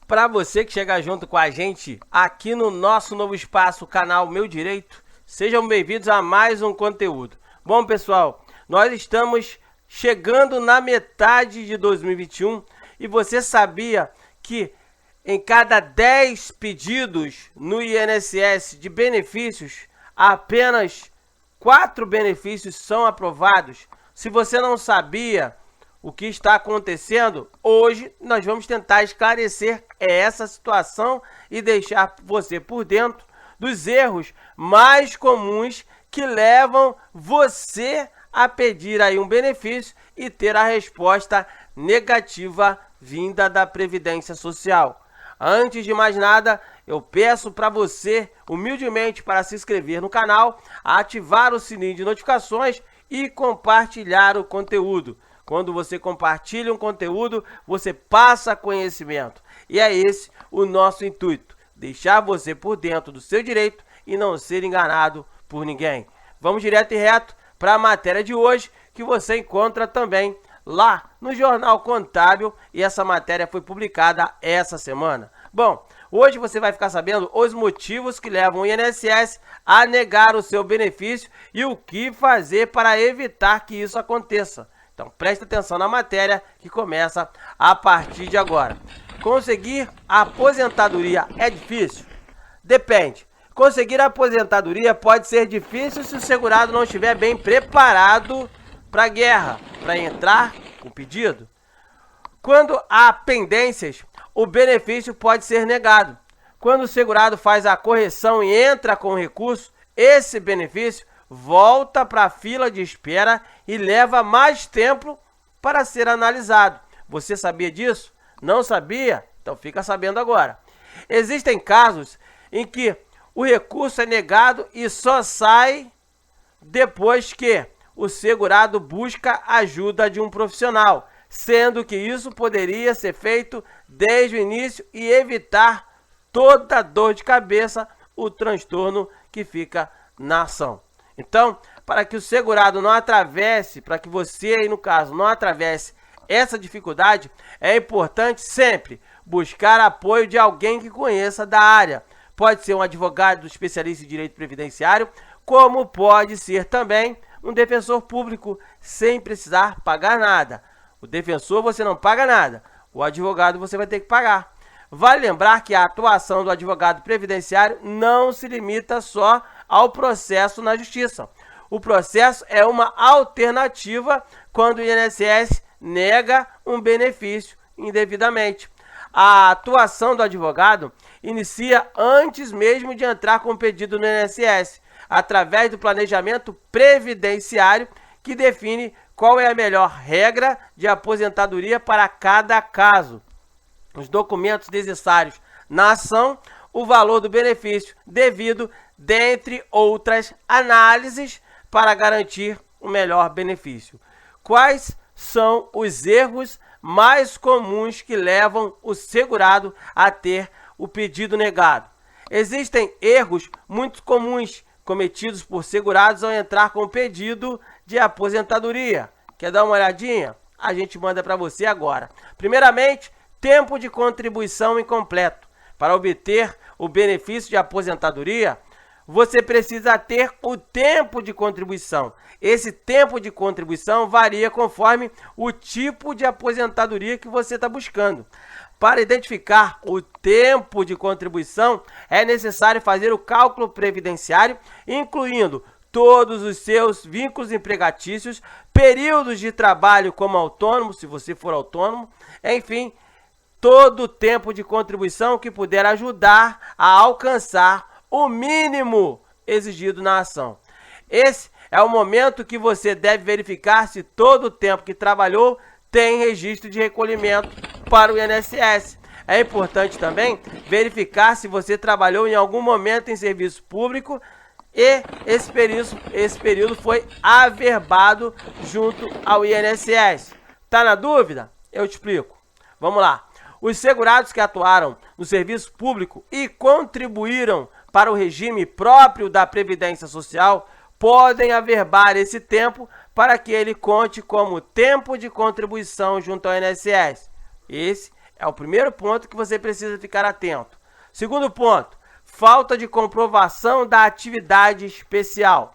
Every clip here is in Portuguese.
Para você que chega junto com a gente aqui no nosso novo espaço, canal Meu Direito, sejam bem-vindos a mais um conteúdo. Bom, pessoal, nós estamos chegando na metade de 2021 e você sabia que em cada 10 pedidos no INSS de benefícios, apenas 4 benefícios são aprovados? Se você não sabia o que está acontecendo, hoje nós vamos tentar esclarecer essa situação e deixar você por dentro dos erros mais comuns que levam você a pedir aí um benefício e ter a resposta negativa vinda da Previdência Social. Antes de mais nada, eu peço para você, humildemente, para se inscrever no canal, ativar o sininho de notificações e compartilhar o conteúdo. Quando você compartilha um conteúdo, você passa conhecimento. E é esse o nosso intuito, deixar você por dentro do seu direito e não ser enganado por ninguém. Vamos direto e reto para a matéria de hoje, que você encontra também lá no Jornal Contábil, e essa matéria foi publicada essa semana. Bom, hoje você vai ficar sabendo os motivos que levam o INSS a negar o seu benefício e o que fazer para evitar que isso aconteça. Então, preste atenção na matéria que começa a partir de agora. Conseguir a aposentadoria é difícil? Depende. Conseguir a aposentadoria pode ser difícil se o segurado não estiver bem preparado para a guerra, para entrar com pedido. Quando há pendências, o benefício pode ser negado. Quando o segurado faz a correção e entra com recurso, esse benefício volta para a fila de espera e leva mais tempo para ser analisado. Você sabia disso? Não sabia? Então fica sabendo agora. Existem casos em que o recurso é negado e só sai depois que o segurado busca ajuda de um profissional, sendo que isso poderia ser feito desde o início e evitar toda dor de cabeça, o transtorno que fica na ação. Então, para que o segurado não atravesse, para que você aí no caso não atravesse essa dificuldade, é importante sempre buscar apoio de alguém que conheça da área. Pode ser um advogado especialista em direito previdenciário, como pode ser também um defensor público, sem precisar pagar nada. O defensor você não paga nada, o advogado você vai ter que pagar. Vale lembrar que a atuação do advogado previdenciário não se limita só ao processo na justiça. O processo é uma alternativa quando o INSS nega um benefício indevidamente. A atuação do advogado inicia antes mesmo de entrar com o pedido no INSS, através do planejamento previdenciário que define qual é a melhor regra de aposentadoria para cada caso, os documentos necessários na ação, o valor do benefício devido, dentre outras análises, para garantir o melhor benefício. Quais são os erros mais comuns que levam o segurado a ter o pedido negado? Existem erros muito comuns cometidos por segurados ao entrar com o pedido de aposentadoria. Quer dar uma olhadinha? A gente manda para você agora. Primeiramente, tempo de contribuição incompleto. Para obter o benefício de aposentadoria, você precisa ter o tempo de contribuição. Esse tempo de contribuição varia conforme o tipo de aposentadoria que você está buscando. Para identificar o tempo de contribuição, é necessário fazer o cálculo previdenciário, incluindo todos os seus vínculos empregatícios, períodos de trabalho como autônomo, se você for autônomo, enfim, todo o tempo de contribuição que puder ajudar a alcançar o mínimo exigido na ação. Esse é o momento que você deve verificar se todo o tempo que trabalhou tem registro de recolhimento para o INSS. É importante também verificar se você trabalhou em algum momento em serviço público e esse período foi averbado junto ao INSS. Tá na dúvida? Eu te explico. Vamos lá. Os segurados que atuaram no serviço público e contribuíram para o regime próprio da Previdência Social podem averbar esse tempo para que ele conte como tempo de contribuição junto ao INSS. Esse É o primeiro ponto que você precisa ficar atento. Segundo ponto, falta de comprovação da atividade especial.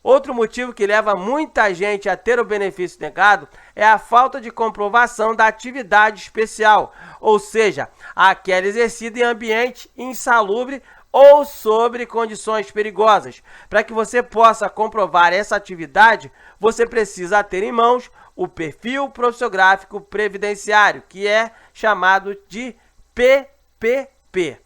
Outro motivo que leva muita gente a ter o benefício negado é a falta de comprovação da atividade especial, ou seja, aquela exercida em ambiente insalubre ou sobre condições perigosas. Para que você possa comprovar essa atividade, você precisa ter em mãos o perfil profissiográfico previdenciário, que é chamado de PPP.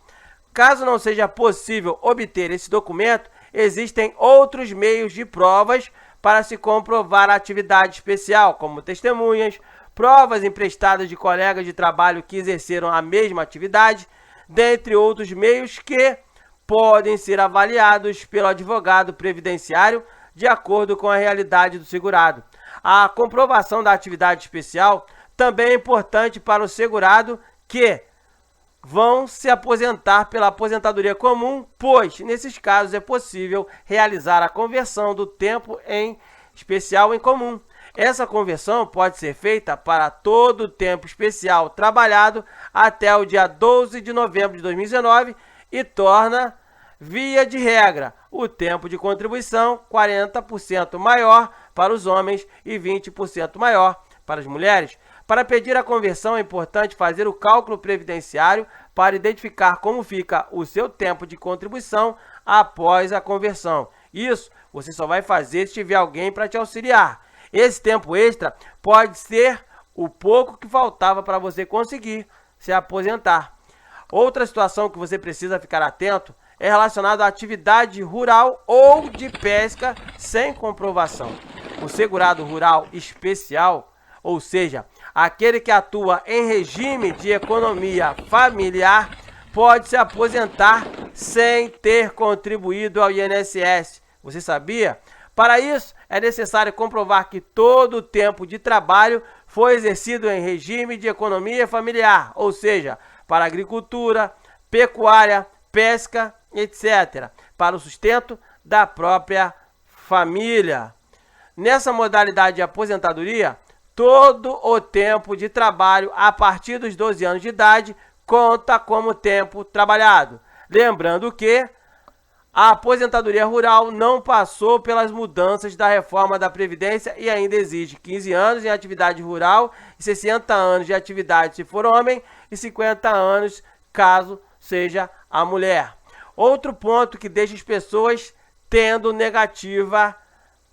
Caso não seja possível obter esse documento, existem outros meios de provas para se comprovar a atividade especial, como testemunhas, provas emprestadas de colegas de trabalho que exerceram a mesma atividade, dentre outros meios que podem ser avaliados pelo advogado previdenciário de acordo com a realidade do segurado. A comprovação da atividade especial também é importante para o segurado que vão se aposentar pela aposentadoria comum, pois, nesses casos, é possível realizar a conversão do tempo em especial em comum. Essa conversão pode ser feita para todo o tempo especial trabalhado até o dia 12 de novembro de 2019 e torna, via de regra, o tempo de contribuição 40% maior para os homens e 20% maior para as mulheres. Para pedir a conversão é importante fazer o cálculo previdenciário para identificar como fica o seu tempo de contribuição após a conversão. Isso você só vai fazer se tiver alguém para te auxiliar. Esse tempo extra pode ser o pouco que faltava para você conseguir se aposentar. Outra situação que você precisa ficar atento é relacionada à atividade rural ou de pesca sem comprovação. O segurado rural especial, ou seja, aquele que atua em regime de economia familiar, pode se aposentar sem ter contribuído ao INSS. Você sabia? Para isso, é necessário comprovar que todo o tempo de trabalho foi exercido em regime de economia familiar, ou seja, para agricultura, pecuária, pesca, etc., para o sustento da própria família. Nessa modalidade de aposentadoria, todo o tempo de trabalho a partir dos 12 anos de idade conta como tempo trabalhado. Lembrando que a aposentadoria rural não passou pelas mudanças da reforma da Previdência e ainda exige 15 anos em atividade rural, 60 anos de atividade se for homem e 50 anos caso seja a mulher. Outro ponto que deixa as pessoas tendo negativa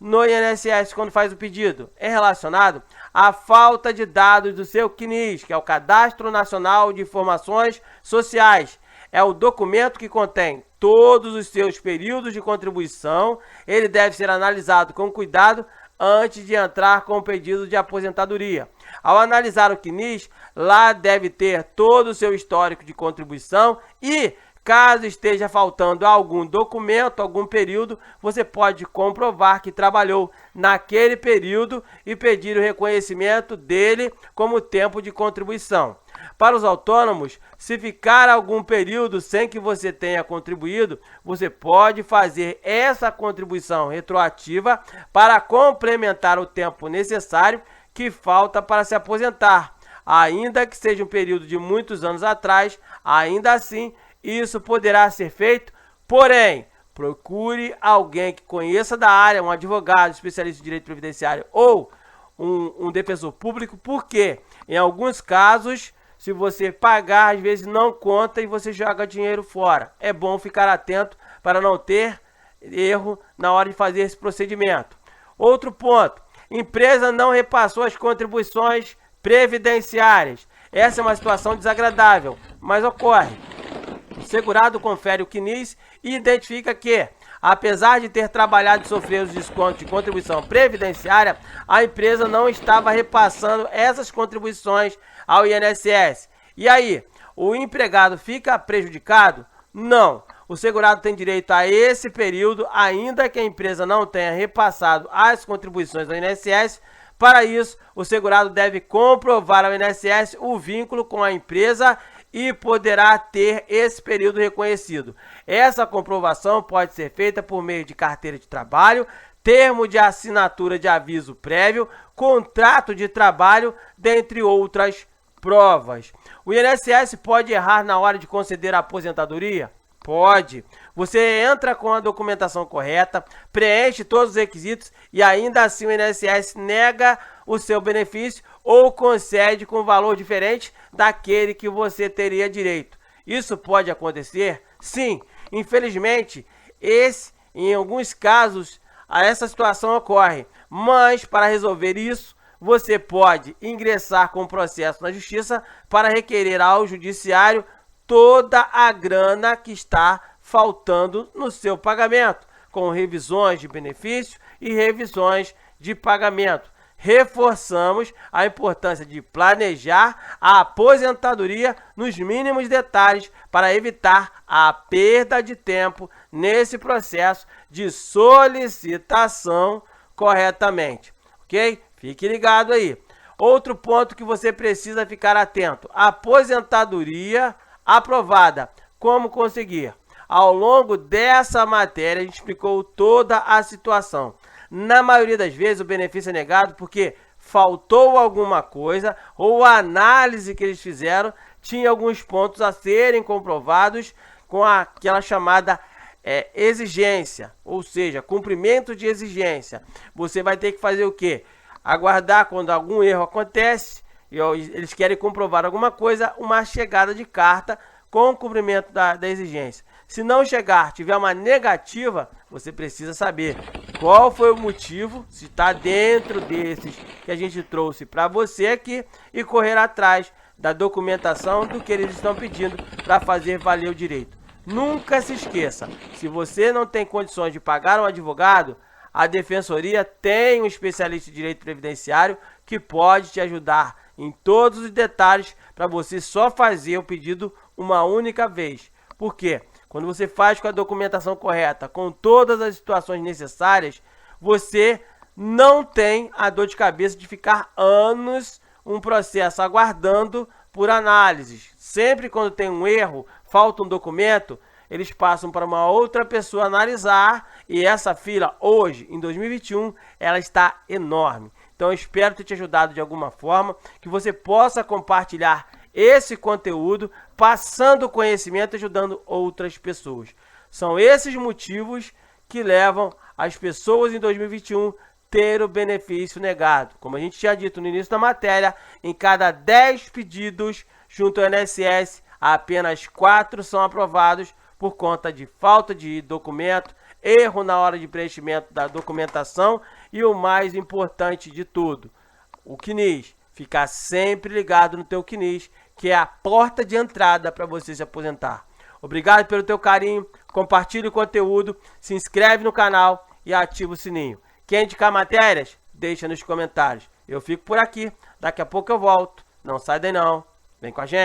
no INSS quando faz o pedido é relacionado à falta de dados do seu CNIS, que é o Cadastro Nacional de Informações Sociais. É o documento que contém todos os seus períodos de contribuição. Ele deve ser analisado com cuidado antes de entrar com o pedido de aposentadoria. Ao analisar o CNIS, lá deve ter todo o seu histórico de contribuição e, caso esteja faltando algum documento, algum período, você pode comprovar que trabalhou naquele período e pedir o reconhecimento dele como tempo de contribuição. Para os autônomos, se ficar algum período sem que você tenha contribuído, você pode fazer essa contribuição retroativa para complementar o tempo necessário que falta para se aposentar. Ainda que seja um período de muitos anos atrás, ainda assim, isso poderá ser feito, porém, procure alguém que conheça da área, um advogado, especialista em direito previdenciário ou um defensor público, porque em alguns casos, se você pagar, às vezes não conta e você joga dinheiro fora. É bom ficar atento para não ter erro na hora de fazer esse procedimento. Outro ponto, empresa não repassou as contribuições previdenciárias. Essa é uma situação desagradável, mas ocorre. O segurado confere o CNIS e identifica que, apesar de ter trabalhado e sofrer os descontos de contribuição previdenciária, a empresa não estava repassando essas contribuições ao INSS. E aí, o empregado fica prejudicado? Não. O segurado tem direito a esse período, ainda que a empresa não tenha repassado as contribuições ao INSS. Para isso, o segurado deve comprovar ao INSS o vínculo com a empresa e poderá ter esse período reconhecido. Essa comprovação pode ser feita por meio de carteira de trabalho, termo de assinatura de aviso prévio, contrato de trabalho, dentre outras provas. O INSS pode errar na hora de conceder a aposentadoria? Pode. Você entra com a documentação correta, preenche todos os requisitos e ainda assim o INSS nega o seu benefício ou concede com valor diferente daquele que você teria direito. Isso pode acontecer? Sim. Infelizmente, em alguns casos, essa situação ocorre. Mas, para resolver isso, você pode ingressar com processo na Justiça para requerer ao Judiciário toda a grana que está faltando no seu pagamento, com revisões de benefício e revisões de pagamento. Reforçamos a importância de planejar a aposentadoria nos mínimos detalhes para evitar a perda de tempo nesse processo de solicitação corretamente, ok? Fique ligado aí. Outro ponto que você precisa ficar atento: aposentadoria aprovada. Como conseguir? Ao longo dessa matéria, a gente explicou toda a situação. Na maioria das vezes, o benefício é negado porque faltou alguma coisa ou a análise que eles fizeram tinha alguns pontos a serem comprovados com aquela chamada exigência, ou seja, cumprimento de exigência. Você vai ter que fazer o quê? Aguardar quando algum erro acontece e eles querem comprovar alguma coisa, uma chegada de carta com o cumprimento da exigência. Se não chegar, tiver uma negativa, você precisa saber qual foi o motivo, se está dentro desses que a gente trouxe para você aqui, e correr atrás da documentação do que eles estão pedindo para fazer valer o direito. Nunca se esqueça, se você não tem condições de pagar um advogado, a Defensoria tem um especialista em direito previdenciário que pode te ajudar em todos os detalhes para você só fazer o pedido uma única vez. Por quê? Quando você faz com a documentação correta, com todas as situações necessárias, você não tem a dor de cabeça de ficar anos um processo aguardando por análises. Sempre quando tem um erro, falta um documento, eles passam para uma outra pessoa analisar, e essa fila hoje, em 2021, ela está enorme. Então eu espero ter te ajudado de alguma forma, que você possa compartilhar esse conteúdo, passando conhecimento e ajudando outras pessoas. São esses motivos que levam as pessoas em 2021 ter o benefício negado. Como a gente tinha dito no início da matéria, em cada 10 pedidos junto ao INSS, apenas 4 são aprovados por conta de falta de documento, erro na hora de preenchimento da documentação e o mais importante de tudo, o CNIS. Ficar sempre ligado no teu CNIS, que é a porta de entrada para você se aposentar. Obrigado pelo teu carinho, compartilhe o conteúdo, se inscreve no canal e ativa o sininho. Quer indicar matérias? Deixa nos comentários. Eu fico por aqui, daqui a pouco eu volto. Não sai daí não, vem com a gente.